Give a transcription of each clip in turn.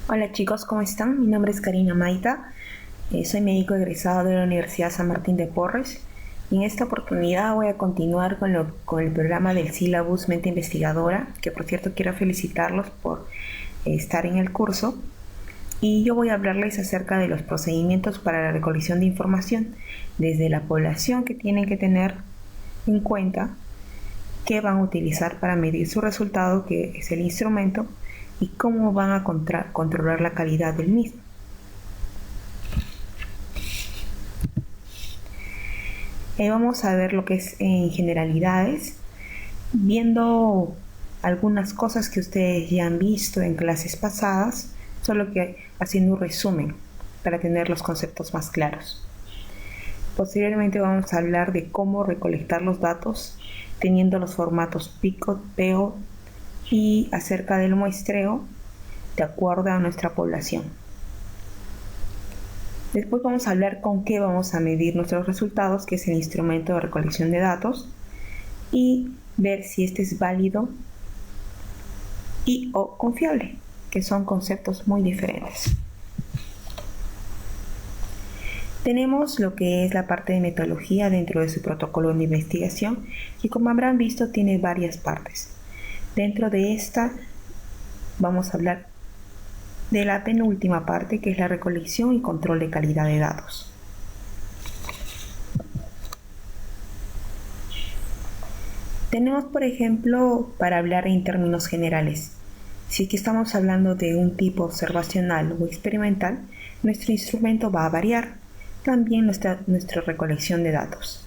Hola chicos, ¿cómo están? Mi nombre es Karina Maita, soy médico egresado de la Universidad San Martín de Porres y en esta oportunidad voy a continuar con el programa del Syllabus Mente Investigadora, que por cierto quiero felicitarlos por estar en el curso, y yo voy a hablarles acerca de los procedimientos para la recolección de información desde la población que tienen que tener en cuenta, qué van a utilizar para medir su resultado, que es el instrumento, y cómo van a controlar la calidad del mismo. Vamos a ver lo que es en generalidades, viendo algunas cosas que ustedes ya han visto en clases pasadas, solo que haciendo un resumen para tener los conceptos más claros. Posteriormente vamos a hablar de cómo recolectar los datos teniendo los formatos PICOT, PEO y acerca del muestreo de acuerdo a nuestra población. Después vamos a hablar con qué vamos a medir nuestros resultados, que es el instrumento de recolección de datos, y ver si este es válido y o confiable, que son conceptos muy diferentes. Tenemos lo que es la parte de metodología dentro de su protocolo de investigación, que como habrán visto tiene varias partes. Dentro de esta vamos a hablar de la penúltima parte, que es la recolección y control de calidad de datos. Tenemos, por ejemplo, para hablar en términos generales, si es que estamos hablando de un tipo observacional o experimental, nuestro instrumento va a variar, también nuestra recolección de datos.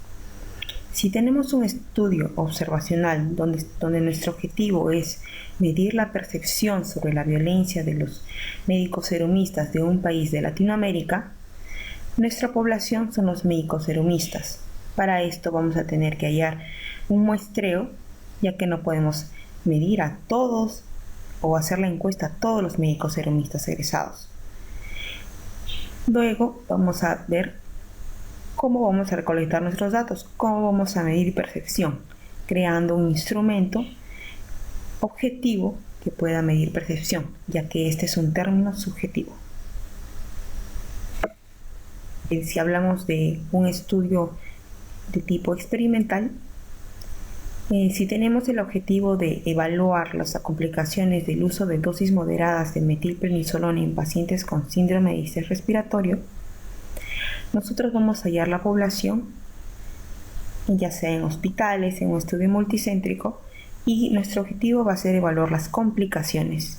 Si tenemos un estudio observacional donde nuestro objetivo es medir la percepción sobre la violencia de los médicos serumistas de un país de Latinoamérica, nuestra población son los médicos serumistas. Para esto vamos a tener que hallar un muestreo, ya que no podemos medir a todos o hacer la encuesta a todos los médicos serumistas egresados. Luego vamos a ver cómo vamos a recolectar nuestros datos, cómo vamos a medir percepción, creando un instrumento objetivo que pueda medir percepción, ya que este es un término subjetivo. Si hablamos de un estudio de tipo experimental, si tenemos el objetivo de evaluar las complicaciones del uso de dosis moderadas de metilprednisolona en pacientes con síndrome de estrés respiratorio, nosotros vamos a hallar la población, ya sea en hospitales, en un estudio multicéntrico, y nuestro objetivo va a ser evaluar las complicaciones.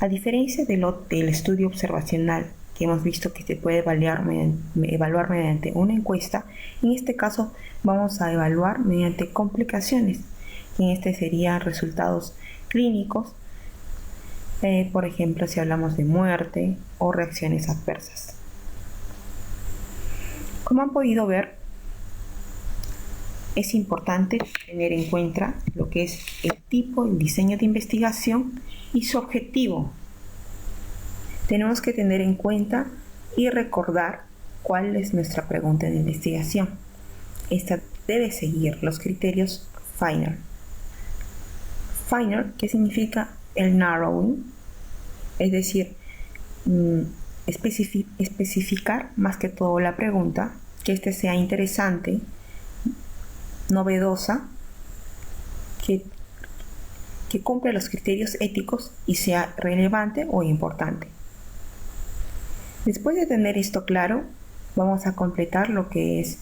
A diferencia del estudio observacional, que hemos visto que se puede evaluar mediante una encuesta, en este caso vamos a evaluar mediante complicaciones. En este serían resultados clínicos, por ejemplo, si hablamos de muerte o reacciones adversas. Como han podido ver, es importante tener en cuenta lo que es el tipo, el diseño de investigación y su objetivo. Tenemos que tener en cuenta y recordar cuál es nuestra pregunta de investigación. Esta debe seguir los criterios FINER. FINER, que significa el narrowing, es decir, especificar más que todo la pregunta, que éste sea interesante, novedosa, que cumpla los criterios éticos y sea relevante o importante. Después de tener esto claro, vamos a completar lo que es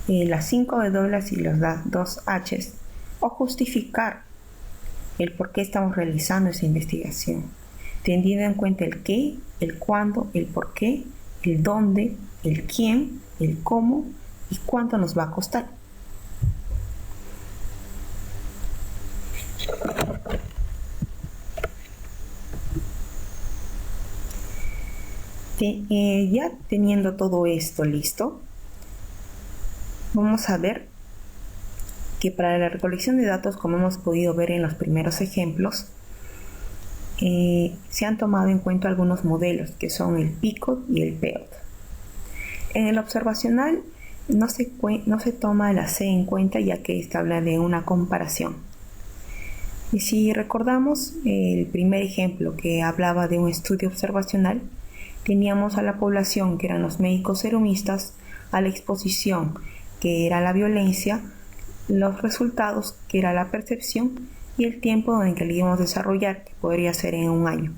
las 5 W y los 2 H, o justificar el por qué estamos realizando esa investigación, teniendo en cuenta el qué, el cuándo, el por qué, el dónde, el quién, el cómo y cuánto nos va a costar. Ya teniendo todo esto listo, vamos a ver que para la recolección de datos, como hemos podido ver en los primeros ejemplos, se han tomado en cuenta algunos modelos que son el PICOT y el PEOT. En el observacional no se toma la C en cuenta, ya que esta habla de una comparación. Y si recordamos el primer ejemplo que hablaba de un estudio observacional, teníamos a la población, que eran los médicos serumistas, a la exposición, que era la violencia, los resultados, que era la percepción, y el tiempo en que le íbamos a desarrollar, que podría ser en un año.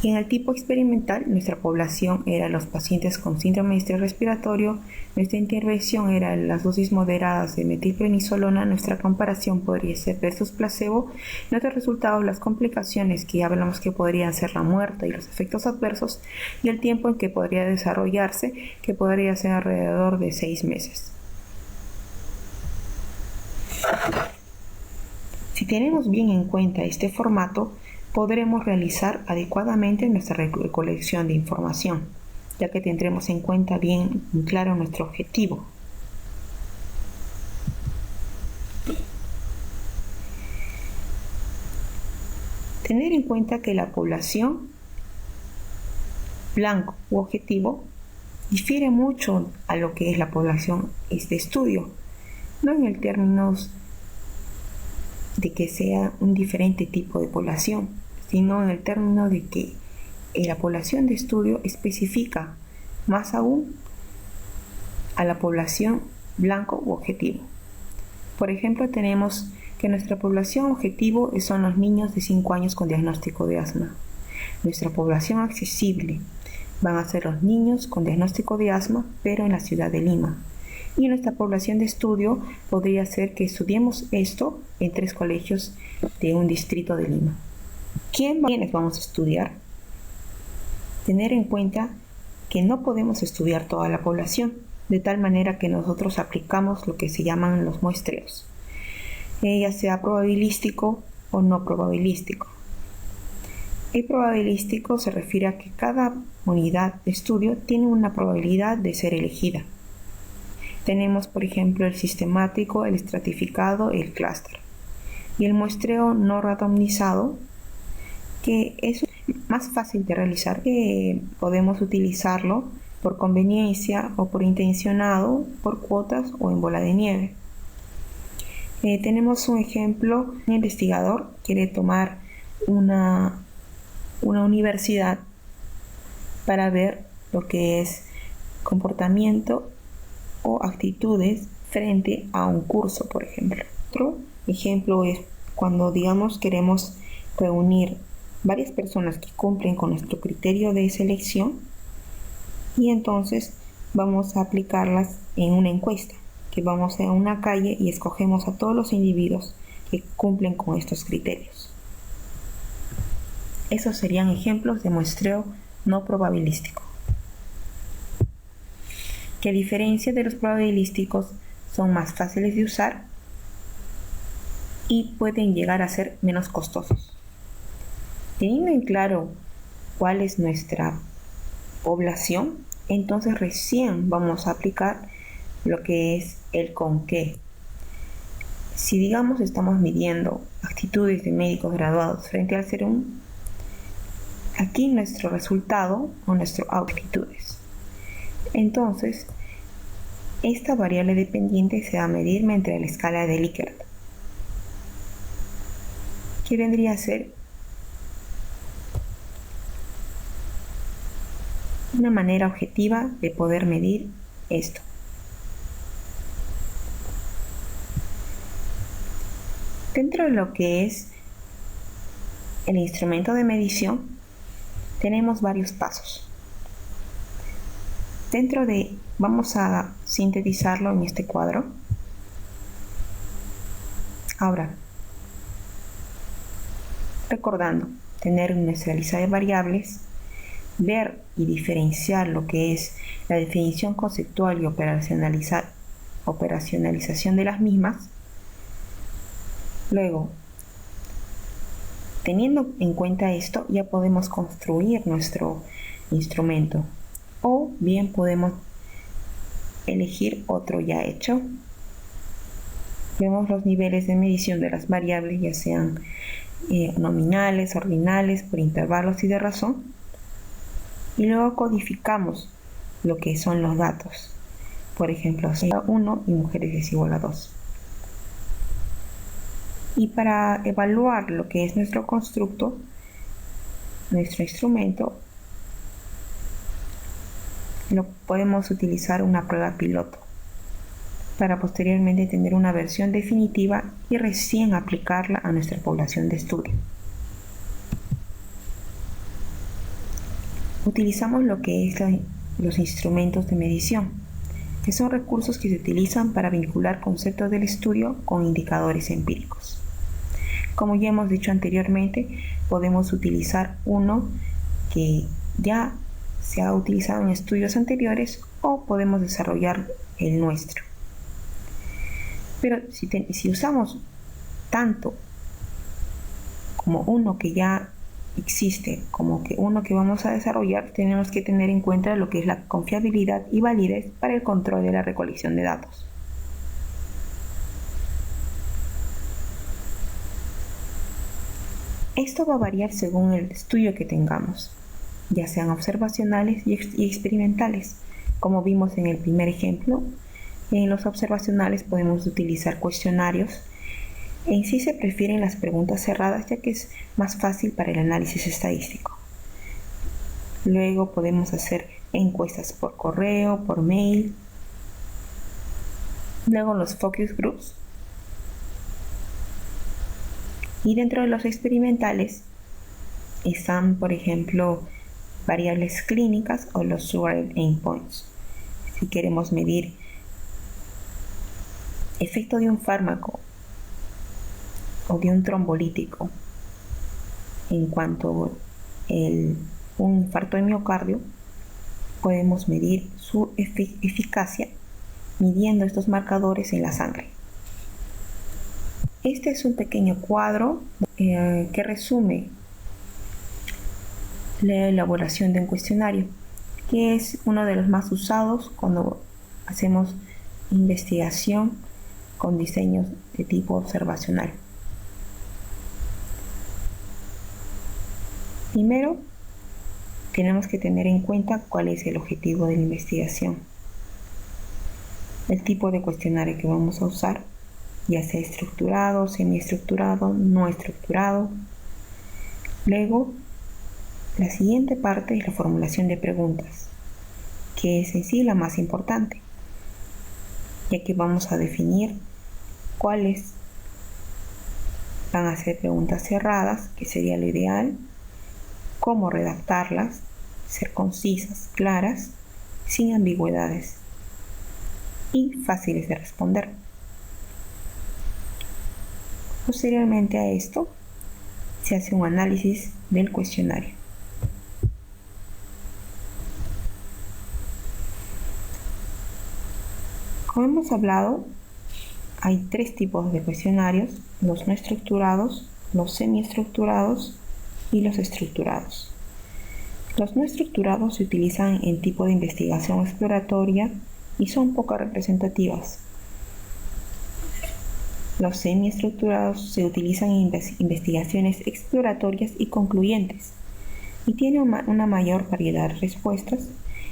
Y en el tipo experimental, nuestra población era los pacientes con síndrome de estrés respiratorio, nuestra intervención era las dosis moderadas de metilprednisolona, nuestra comparación podría ser versus placebo, nuestros resultados, las complicaciones que ya hablamos que podrían ser la muerte y los efectos adversos, y el tiempo en que podría desarrollarse, que podría ser alrededor de 6 meses. Si tenemos bien en cuenta este formato, podremos realizar adecuadamente nuestra recolección de información, ya que tendremos en cuenta bien claro nuestro objetivo. Tener en cuenta que la población blanco u objetivo difiere mucho a lo que es la población de estudio, no en el términos de que sea un diferente tipo de población, sino en el término de que la población de estudio especifica más aún a la población blanco u objetivo. Por ejemplo, tenemos que nuestra población objetivo son los niños de 5 años con diagnóstico de asma. Nuestra población accesible van a ser los niños con diagnóstico de asma, pero en la ciudad de Lima. Y nuestra población de estudio podría ser que estudiemos esto en 3 colegios de un distrito de Lima. ¿Quiénes vamos a estudiar? Tener en cuenta que no podemos estudiar toda la población, de tal manera que nosotros aplicamos lo que se llaman los muestreos, ya sea probabilístico o no probabilístico. El probabilístico se refiere a que cada unidad de estudio tiene una probabilidad de ser elegida. Tenemos, por ejemplo, el sistemático, el estratificado, el clúster. Y el muestreo no randomizado, que es más fácil de realizar, que podemos utilizarlo por conveniencia o por intencionado, por cuotas o en bola de nieve. Tenemos un ejemplo: un investigador quiere tomar una universidad para ver lo que es comportamiento o actitudes frente a un curso, por ejemplo. Otro ejemplo es cuando, digamos, queremos reunir varias personas que cumplen con nuestro criterio de selección, y entonces vamos a aplicarlas en una encuesta, que vamos a una calle y escogemos a todos los individuos que cumplen con estos criterios. Esos serían ejemplos de muestreo no probabilístico, que a diferencia de los probabilísticos son más fáciles de usar y pueden llegar a ser menos costosos. Teniendo en claro cuál es nuestra población, entonces recién vamos a aplicar lo que es el con qué. Si, digamos, estamos midiendo actitudes de médicos graduados frente al serum, aquí nuestro resultado o nuestro actitudes. Entonces, esta variable dependiente se va a medir mediante la escala de Likert, que vendría a ser una manera objetiva de poder medir esto. Dentro de lo que es el instrumento de medición, tenemos varios pasos. Vamos a sintetizarlo en este cuadro. Ahora, recordando, tener nuestra lista de variables, ver y diferenciar lo que es la definición conceptual y operacionalización de las mismas. Luego, teniendo en cuenta esto, ya podemos construir nuestro instrumento, o bien podemos elegir otro ya hecho. Vemos los niveles de medición de las variables, ya sean nominales, ordinales, por intervalos y de razón, y luego codificamos lo que son los datos. Por ejemplo, 1 y mujeres es igual a 2. Y para evaluar lo que es nuestro constructo, nuestro instrumento, lo podemos utilizar una prueba piloto para posteriormente tener una versión definitiva y recién aplicarla a nuestra población de estudio. Utilizamos lo que es los instrumentos de medición, que son recursos que se utilizan para vincular conceptos del estudio con indicadores empíricos. Como ya hemos dicho anteriormente, podemos utilizar uno que ya se ha utilizado en estudios anteriores o podemos desarrollar el nuestro. Pero si usamos tanto como uno que ya existe como que uno que vamos a desarrollar, tenemos que tener en cuenta lo que es la confiabilidad y validez para el control de la recolección de datos. Esto va a variar según el estudio que tengamos, ya sean observacionales y experimentales. Como vimos en el primer ejemplo, en los observacionales podemos utilizar cuestionarios. En sí se prefieren las preguntas cerradas ya que es más fácil para el análisis estadístico. Luego podemos hacer encuestas por correo, por mail. Luego los focus groups. Y dentro de los experimentales están, por ejemplo, variables clínicas o los surrogate endpoints. Si queremos medir efecto de un fármaco o de un trombolítico en cuanto a un infarto de miocardio, podemos medir su eficacia midiendo estos marcadores en la sangre. Este es un pequeño cuadro que resume la elaboración de un cuestionario, que es uno de los más usados cuando hacemos investigación con diseños de tipo observacional. Primero, tenemos que tener en cuenta cuál es el objetivo de la investigación, el tipo de cuestionario que vamos a usar, ya sea estructurado, semiestructurado, no estructurado. Luego, la siguiente parte es la formulación de preguntas, que es en sí la más importante, ya que vamos a definir cuáles van a ser preguntas cerradas, que sería lo ideal, cómo redactarlas, ser concisas, claras, sin ambigüedades y fáciles de responder. Posteriormente a esto, se hace un análisis del cuestionario. Como hemos hablado, hay tres tipos de cuestionarios: los no estructurados, los semiestructurados y los estructurados. Los no estructurados se utilizan en tipo de investigación exploratoria y son poco representativas. Los semiestructurados se utilizan en investigaciones exploratorias y concluyentes y tienen una mayor variedad de respuestas,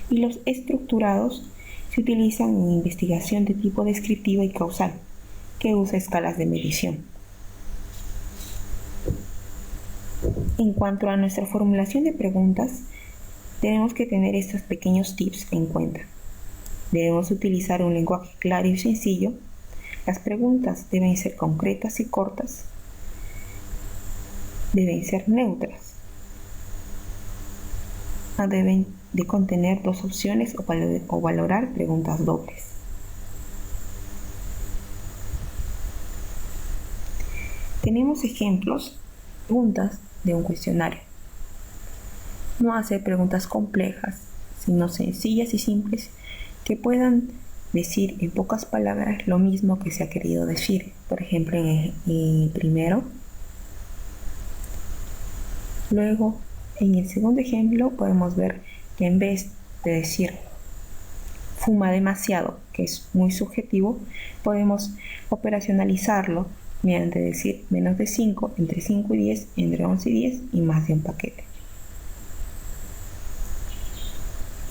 y los estructurados se utilizan en investigación de tipo descriptiva y causal, que usa escalas de medición. En cuanto a nuestra formulación de preguntas, tenemos que tener estos pequeños tips en cuenta. Debemos utilizar un lenguaje claro y sencillo. Las preguntas deben ser concretas y cortas. Deben ser neutras. No deben de contener dos opciones o valorar preguntas dobles. Tenemos ejemplos, preguntas de un cuestionario. No hacer preguntas complejas, sino sencillas y simples que puedan decir en pocas palabras lo mismo que se ha querido decir. Por ejemplo, en el primero. Luego, en el segundo ejemplo, podemos ver que en vez de decir fuma demasiado, que es muy subjetivo, podemos operacionalizarlo mediante decir menos de 5, entre 5 y 10, entre 11 y 10 y más de un paquete.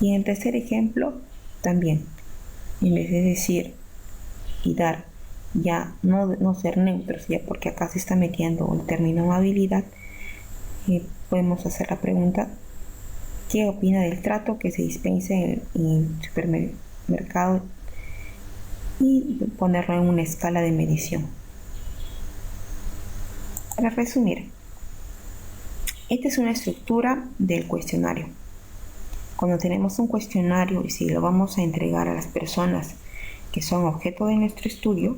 Y en el tercer ejemplo, también, en vez de decir y dar ya no ser neutros, ya porque acá se está metiendo el término amabilidad, podemos hacer la pregunta: ¿qué opina del trato que se dispense en el supermercado? Y ponerlo en una escala de medición. Para resumir, esta es una estructura del cuestionario. Cuando tenemos un cuestionario y si lo vamos a entregar a las personas que son objeto de nuestro estudio,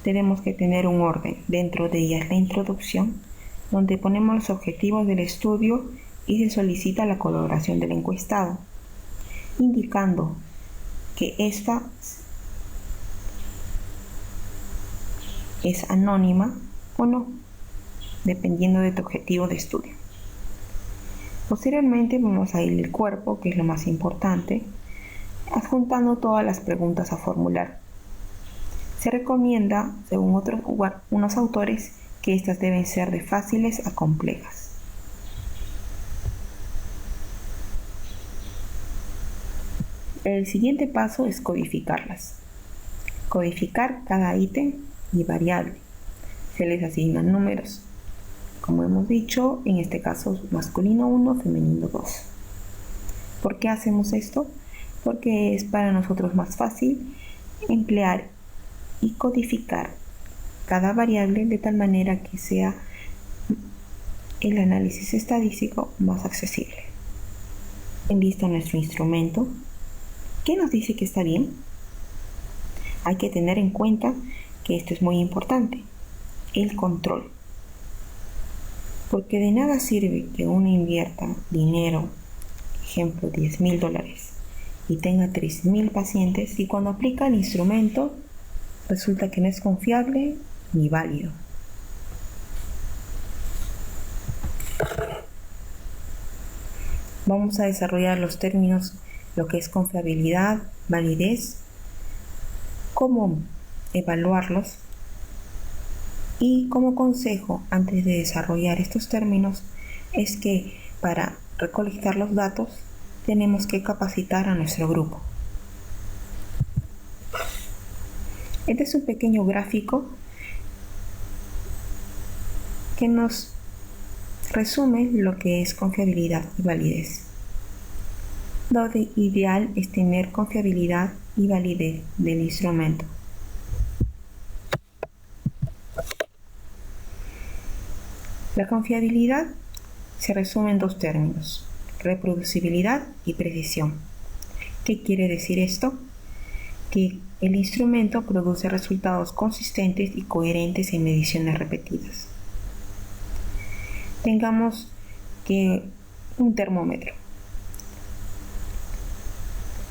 tenemos que tener un orden. Dentro de ella es la introducción, donde ponemos los objetivos del estudio y se solicita la colaboración del encuestado, indicando que esta es anónima o no, dependiendo de tu objetivo de estudio. Posteriormente vamos a ir al cuerpo, que es lo más importante, adjuntando todas las preguntas a formular. Se recomienda, según unos autores, que estas deben ser de fáciles a complejas. El siguiente paso es codificarlas. Codificar cada ítem y variable. Se les asignan números. Como hemos dicho, en este caso masculino 1, femenino 2. ¿Por qué hacemos esto? Porque es para nosotros más fácil emplear y codificar cada variable de tal manera que sea el análisis estadístico más accesible. Listo nuestro instrumento. ¿Qué nos dice que está bien? Hay que tener en cuenta que esto es muy importante, el control. Porque de nada sirve que uno invierta dinero, ejemplo $10,000, y tenga 3,000 pacientes y cuando aplica el instrumento resulta que no es confiable ni válido. Vamos a desarrollar los términos, lo que es confiabilidad, validez, cómo evaluarlos, y como consejo antes de desarrollar estos términos es que para recolectar los datos tenemos que capacitar a nuestro grupo. Este es un pequeño gráfico que nos resume lo que es confiabilidad y validez. Lo ideal es tener confiabilidad y validez del instrumento. La confiabilidad se resume en dos términos: reproducibilidad y precisión. ¿Qué quiere decir esto? Que el instrumento produce resultados consistentes y coherentes en mediciones repetidas. Tengamos que un termómetro.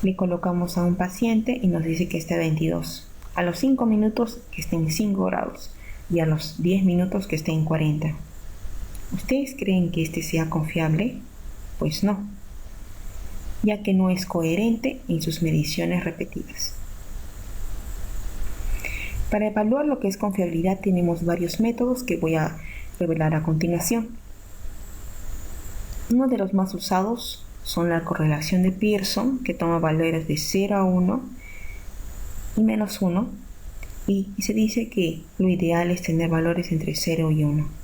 Le colocamos a un paciente y nos dice que está a 22. A los 5 minutos que esté en 5 grados y a los 10 minutos que esté en 40. ¿Ustedes creen que este sea confiable? Pues no, ya que no es coherente en sus mediciones repetidas. Para evaluar lo que es confiabilidad tenemos varios métodos que voy a revelar a continuación. Uno de los más usados son la correlación de Pearson, que toma valores de 0 a 1 y menos 1, y se dice que lo ideal es tener valores entre 0 y 1.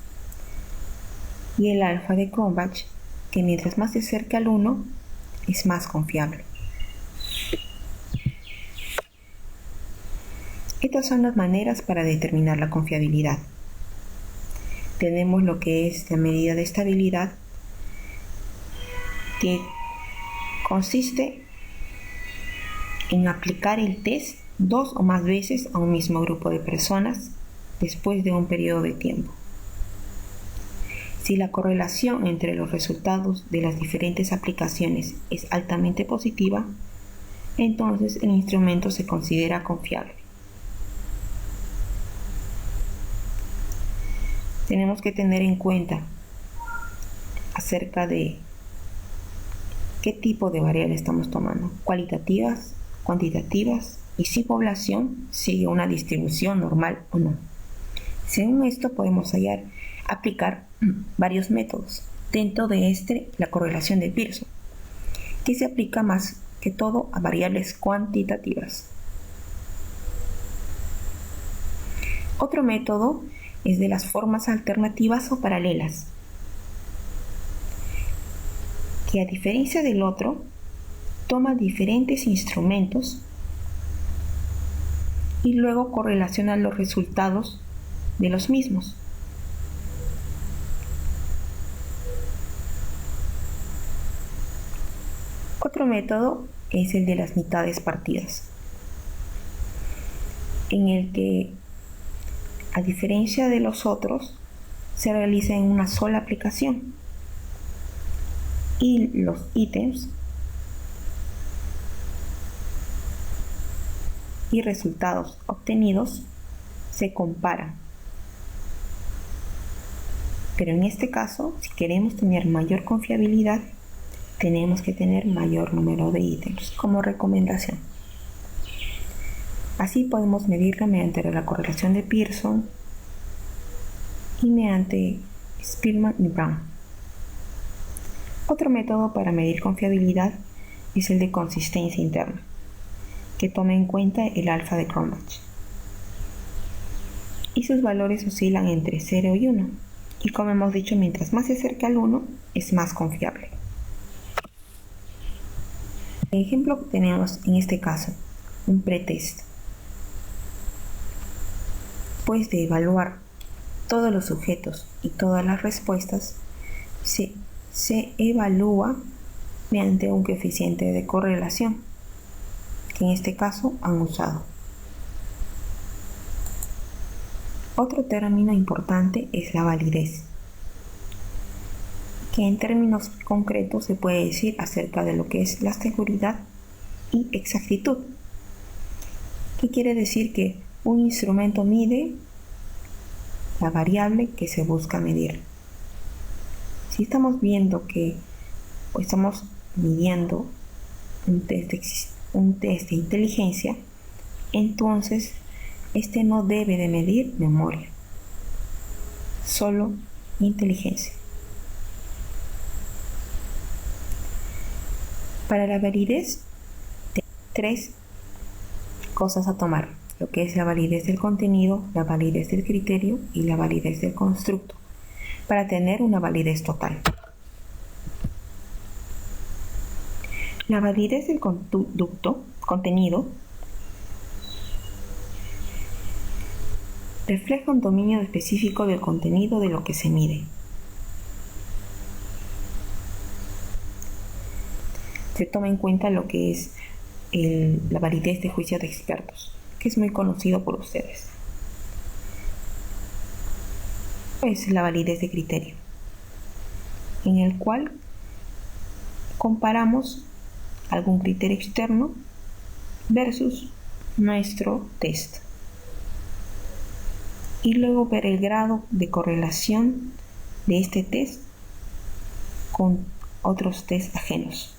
Y el alfa de Cronbach, que mientras más se acerca al 1, es más confiable. Estas son las maneras para determinar la confiabilidad. Tenemos lo que es la medida de estabilidad, que consiste en aplicar el test 2 o más veces a un mismo grupo de personas después de un periodo de tiempo. Si la correlación entre los resultados de las diferentes aplicaciones es altamente positiva, entonces el instrumento se considera confiable. Tenemos que tener en cuenta acerca de qué tipo de variables estamos tomando, cualitativas, cuantitativas, y si población sigue una distribución normal o no. Según esto podemos aplicar varios métodos. Dentro de la correlación de Pearson, que se aplica más que que todo a variables cuantitativas. Otro método es de las formas alternativas o paralelas, que a diferencia del otro, toma diferentes instrumentos y luego correlaciona los resultados de los mismos. Otro método es el de las mitades partidas, en el que, a diferencia de los otros, se realiza en una sola aplicación y los ítems y resultados obtenidos se comparan. Pero en este caso, si queremos tener mayor confiabilidad, tenemos que tener mayor número de ítems como recomendación. Así podemos medirla mediante la correlación de Pearson y mediante Spearman y Brown. Otro método para medir confiabilidad es el de consistencia interna, que toma en cuenta el alfa de Cronbach. Y sus valores oscilan entre 0 y 1. Y como hemos dicho, mientras más se acerca al 1, es más confiable. El ejemplo que tenemos en este caso, un pretest. Después de evaluar todos los sujetos y todas las respuestas, se evalúa mediante un coeficiente de correlación, que en este caso han usado. Otro término importante es la validez, que en términos concretos se puede decir acerca de lo que es la seguridad y exactitud. ¿Qué quiere decir? Que un instrumento mide la variable que se busca medir. Si estamos viendo que o estamos midiendo un test de inteligencia, entonces este no debe de medir memoria, solo inteligencia. Para la validez, tres cosas a tomar: lo que es la validez del contenido, la validez del criterio y la validez del constructo, para tener una validez total. La validez del contenido refleja un dominio específico del contenido de lo que se mide. Se toma en cuenta lo que es la validez de juicio de expertos, que es muy conocido por ustedes. Es la validez de criterio, en el cual comparamos algún criterio externo versus nuestro test, y luego ver el grado de correlación de este test con otros test ajenos.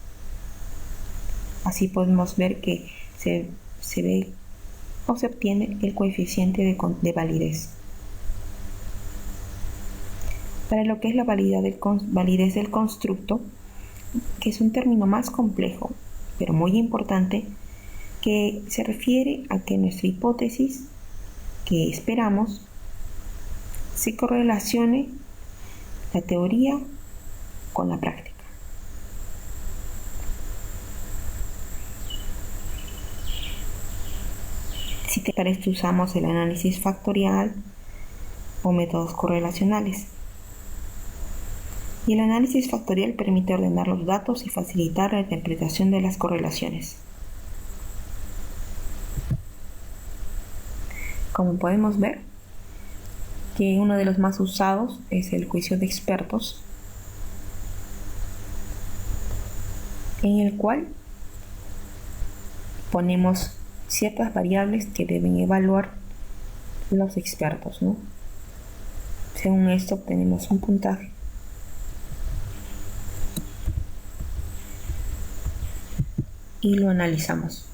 Así podemos ver que se ve o se obtiene el coeficiente de validez. Para lo que es la validez del constructo, que es un término más complejo, pero muy importante, que se refiere a que nuestra hipótesis que esperamos se correlacione la teoría con la práctica. Para esto usamos el análisis factorial o métodos correlacionales. Y el análisis factorial permite ordenar los datos y facilitar la interpretación de las correlaciones. Como podemos ver, que uno de los más usados es el juicio de expertos, en el cual ponemos ciertas variables que deben evaluar los expertos, ¿no? Según esto obtenemos un puntaje. Y lo analizamos.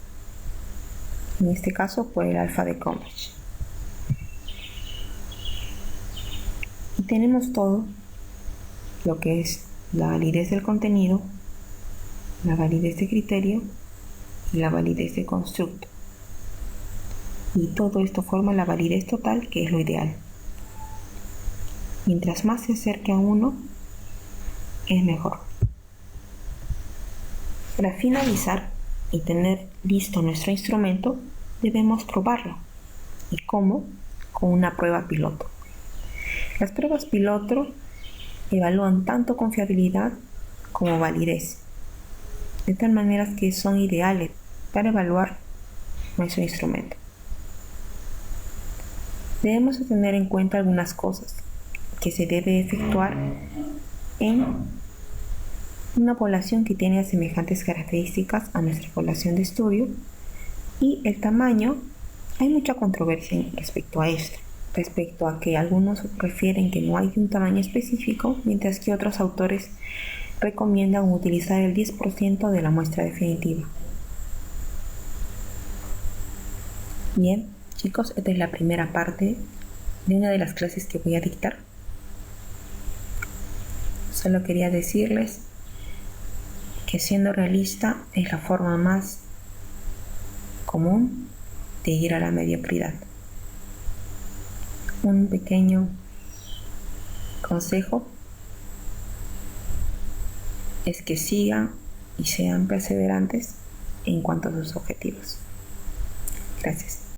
En este caso por el alfa de Cronbach. Y tenemos todo lo que es la validez del contenido, la validez de criterio y la validez de constructo. y todo esto forma la validez total, que es lo ideal. Mientras más se acerque a uno, es mejor. Para finalizar y tener listo nuestro instrumento, debemos probarlo. ¿Y cómo? Con una prueba piloto. Las pruebas piloto evalúan tanto confiabilidad como validez, de tal manera que son ideales para evaluar nuestro instrumento. Debemos tener en cuenta algunas cosas que se debe efectuar en una población que tiene semejantes características a nuestra población de estudio, y el tamaño. Hay mucha controversia respecto a esto, respecto a que algunos refieren que no hay un tamaño específico, mientras que otros autores recomiendan utilizar el 10% de la muestra definitiva. Bien, chicos, esta es la primera parte de una de las clases que voy a dictar. Solo quería decirles que siendo realista es la forma más común de ir a la mediocridad. Un pequeño consejo es que sigan y sean perseverantes en cuanto a sus objetivos. Gracias.